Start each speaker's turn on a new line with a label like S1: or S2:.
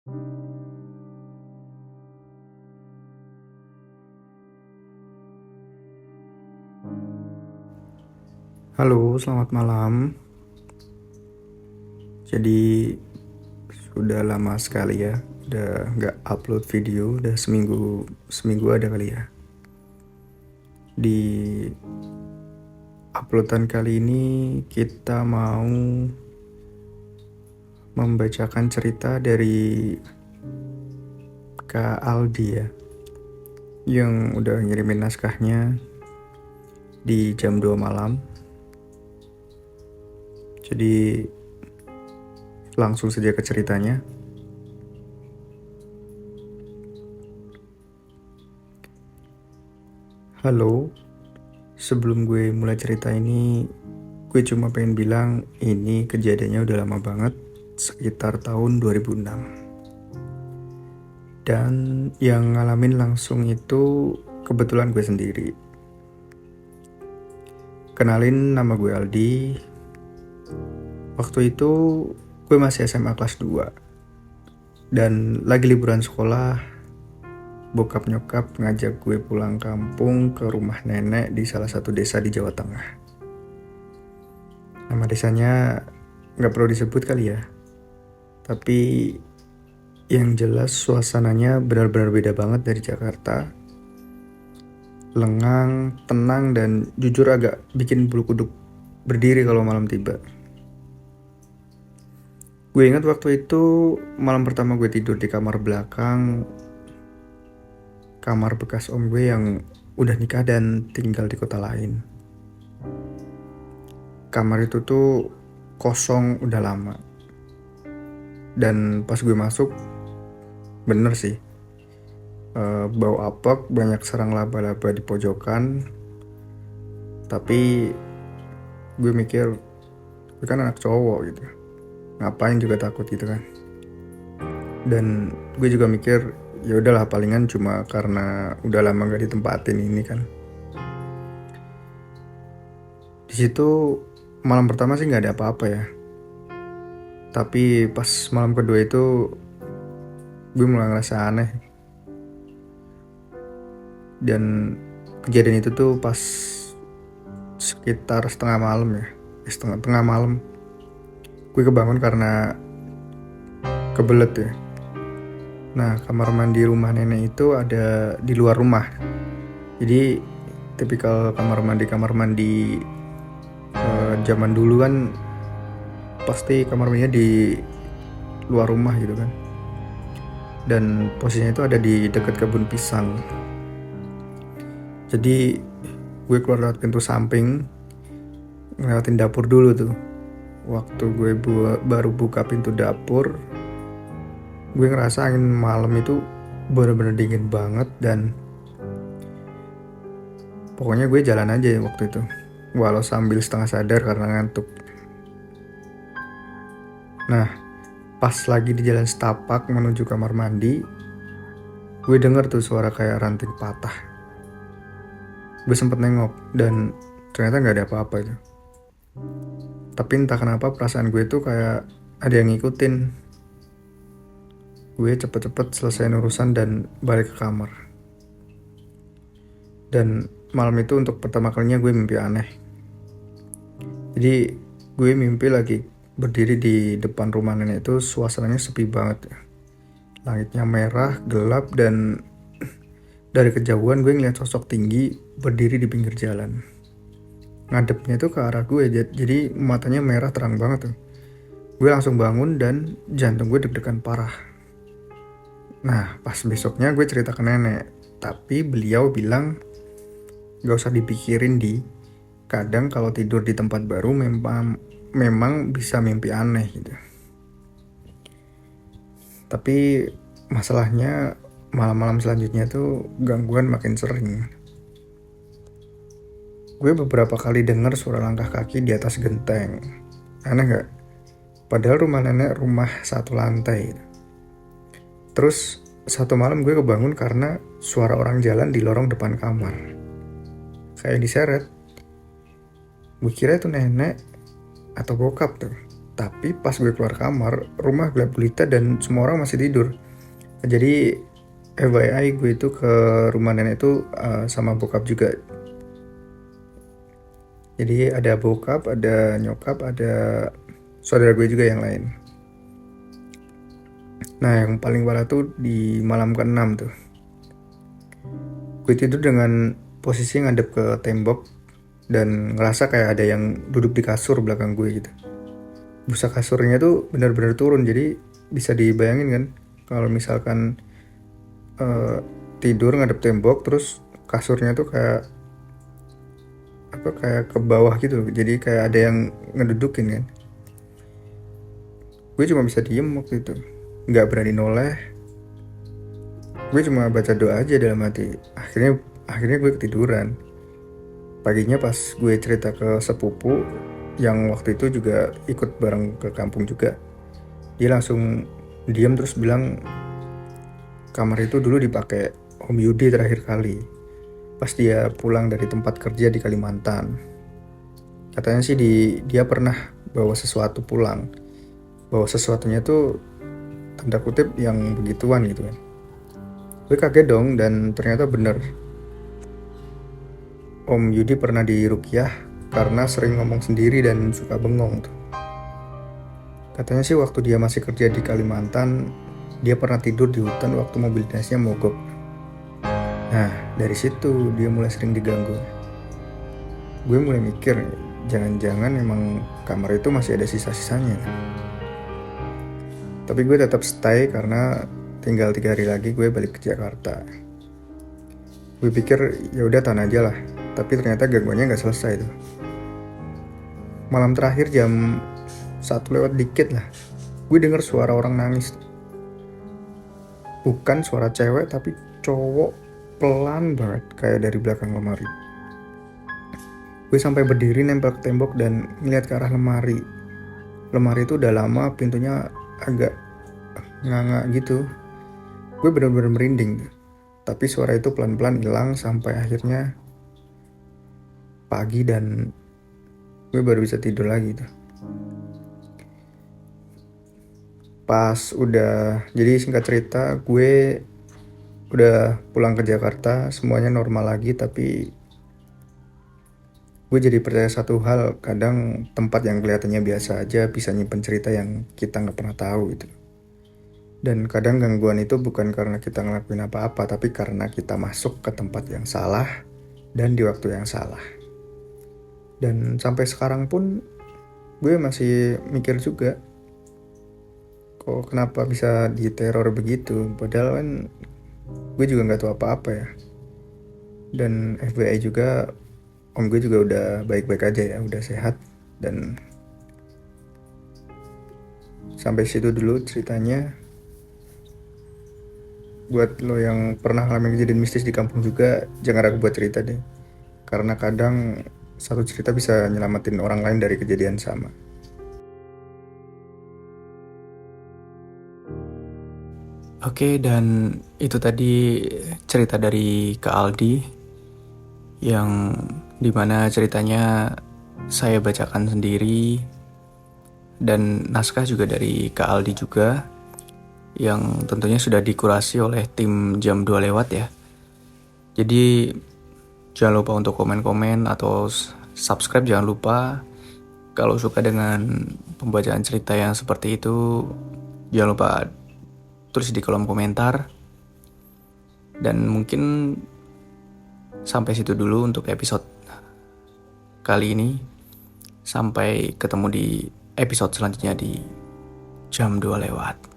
S1: Halo, selamat malam. Jadi sudah lama sekali ya, udah nggak upload video, udah seminggu ada kali ya. Di uploadan kali ini kita mau membacakan cerita dari Kak Aldi ya, yang udah ngirimin naskahnya di jam 2 malam. Jadi langsung saja ke ceritanya. Halo, sebelum gue mulai cerita ini, gue cuma pengen bilang ini kejadiannya udah lama banget, sekitar tahun 2006. Dan yang ngalamin langsung itu kebetulan gue sendiri. Kenalin, nama gue Aldi. Waktu itu gue masih SMA kelas 2. Dan lagi liburan sekolah, bokap nyokap ngajak gue pulang kampung ke rumah nenek di salah satu desa di Jawa Tengah. Nama desanya gak perlu disebut kali ya. Tapi yang jelas suasananya benar-benar beda banget dari Jakarta. Lengang, tenang, dan jujur agak bikin bulu kuduk berdiri kalau malam tiba. Gue ingat waktu itu malam pertama gue tidur di kamar belakang, kamar bekas om gue yang udah nikah dan tinggal di kota lain. Kamar itu tuh kosong udah lama. Dan pas gue masuk, bener sih, bau apek, banyak sarang laba-laba di pojokan. Tapi gue mikir, gue kan anak cowok gitu, ngapain juga takut gitu kan. Dan gue juga mikir, ya udahlah palingan cuma karena udah lama gak ditempatin ini kan. Di situ malam pertama sih nggak ada apa-apa ya. Tapi pas malam kedua itu gue mulai ngerasa aneh. Dan kejadian itu tuh pas sekitar setengah malam ya. Tengah malam. Gue kebangun karena kebelet ya. Nah, kamar mandi rumah nenek itu ada di luar rumah. Jadi tipikal kamar mandi zaman dulu kan pasti kamar mandinya di luar rumah gitu kan. Dan posisinya itu ada di dekat kebun pisang. Jadi gue keluar lewat pintu samping, ngelewatin dapur dulu tuh. Waktu gue baru buka pintu dapur, gue ngerasa angin malam itu bener-bener dingin banget. Dan pokoknya gue jalan aja waktu itu, walau sambil setengah sadar karena ngantuk. Nah, pas lagi di jalan setapak menuju kamar mandi, gue denger tuh suara kayak ranting patah. Gue sempet nengok dan ternyata gak ada apa-apa itu. Tapi entah kenapa perasaan gue tuh kayak ada yang ngikutin. Gue cepet-cepet selesaiin urusan dan balik ke kamar. Dan malam itu untuk pertama kalinya gue mimpi aneh. Jadi gue mimpi lagi berdiri di depan rumah nenek itu, suasananya sepi banget ya. Langitnya merah, gelap, dan dari kejauhan gue ngeliat sosok tinggi berdiri di pinggir jalan. Ngadepnya tuh ke arah gue, jadi matanya merah terang banget tuh. Gue langsung bangun dan jantung gue deg-degan parah. Nah, pas besoknya gue cerita ke nenek, tapi beliau bilang gak usah dipikirin di. Kadang kalau tidur di tempat baru memang bisa mimpi aneh gitu. Tapi masalahnya malam-malam selanjutnya tuh gangguan makin sering. Gue beberapa kali dengar suara langkah kaki di atas genteng. Aneh gak? Padahal rumah nenek rumah satu lantai. Terus satu malam gue kebangun karena suara orang jalan di lorong depan kamar. Kayak diseret. Gue kira itu nenek atau bokap tuh. Tapi pas gue keluar kamar, rumah gelap gulita dan semua orang masih tidur. Jadi FYI gue itu ke rumah nenek itu sama bokap juga. Jadi ada bokap, ada nyokap, ada saudara gue juga yang lain. Nah yang paling parah tuh di malam ke-6 tuh. Gue tidur dengan posisi ngadep ke tembok dan ngerasa kayak ada yang duduk di kasur belakang gue gitu. Busa kasurnya tuh benar-benar turun, jadi bisa dibayangin kan kalau misalkan tidur ngadep tembok terus kasurnya tuh kayak ke bawah gitu, jadi kayak ada yang ngedudukin kan. Gue cuma bisa diem waktu itu, nggak berani noleh. Gue cuma baca doa aja dalam hati. Akhirnya gue ketiduran. Paginya pas gue cerita ke sepupu yang waktu itu juga ikut bareng ke kampung juga, dia langsung diam terus bilang kamar itu dulu dipakai Om Yudi terakhir kali pas dia pulang dari tempat kerja di Kalimantan. Katanya sih dia pernah bawa sesuatu pulang, bawa sesuatunya tuh tanda kutip yang begituan gitu kan. Gue kaget dong, dan ternyata bener Om Yudi pernah diruqyah karena sering ngomong sendiri dan suka bengong tuh. Katanya sih waktu dia masih kerja di Kalimantan, dia pernah tidur di hutan waktu mobil dinasnya mogok. Nah, dari situ dia mulai sering diganggu. Gue mulai mikir, jangan-jangan emang kamar itu masih ada sisa-sisanya. Tapi gue tetap stay karena tinggal 3 hari lagi gue balik ke Jakarta. Gue pikir ya udah tahan aja lah, tapi ternyata gangguannya nggak selesai tuh. Malam terakhir jam 1 lewat dikit lah, gue denger suara orang nangis. Bukan suara cewek tapi cowok, pelan banget kayak dari belakang lemari. Gue sampai berdiri nempel ke tembok dan ngeliat ke arah lemari. Lemari itu udah lama pintunya agak nganga gitu. Gue bener-bener merinding. Tapi suara itu pelan-pelan hilang sampai akhirnya pagi dan gue baru bisa tidur lagi tuh. Pas udah, jadi singkat cerita gue udah pulang ke Jakarta, semuanya normal lagi, tapi gue jadi percaya satu hal, kadang tempat yang kelihatannya biasa aja bisa nyimpen cerita yang kita nggak pernah tahu gitu. Dan kadang gangguan itu bukan karena kita ngelakuin apa-apa, tapi karena kita masuk ke tempat yang salah dan di waktu yang salah. Dan sampai sekarang pun gue masih mikir juga, kok kenapa bisa diteror begitu, padahal kan gue juga nggak tahu apa-apa ya. Dan FBI juga, om gue juga udah baik-baik aja ya, udah sehat. Dan sampai situ dulu ceritanya. Buat lo yang pernah ngalamin kejadian mistis di kampung juga, jangan ragu buat cerita deh, karena kadang satu cerita bisa nyelamatin orang lain dari kejadian sama.
S2: Oke, dan itu tadi cerita dari Kak Aldi yang dimana ceritanya saya bacakan sendiri, dan naskah juga dari Kak Aldi juga yang tentunya sudah dikurasi oleh tim jam 2 lewat ya. Jadi jangan lupa untuk komen-komen atau subscribe, jangan lupa. Kalau suka dengan pembacaan cerita yang seperti itu, jangan lupa tulis di kolom komentar. Dan mungkin sampai situ dulu untuk episode kali ini. Sampai ketemu di episode selanjutnya di jam 2 lewat.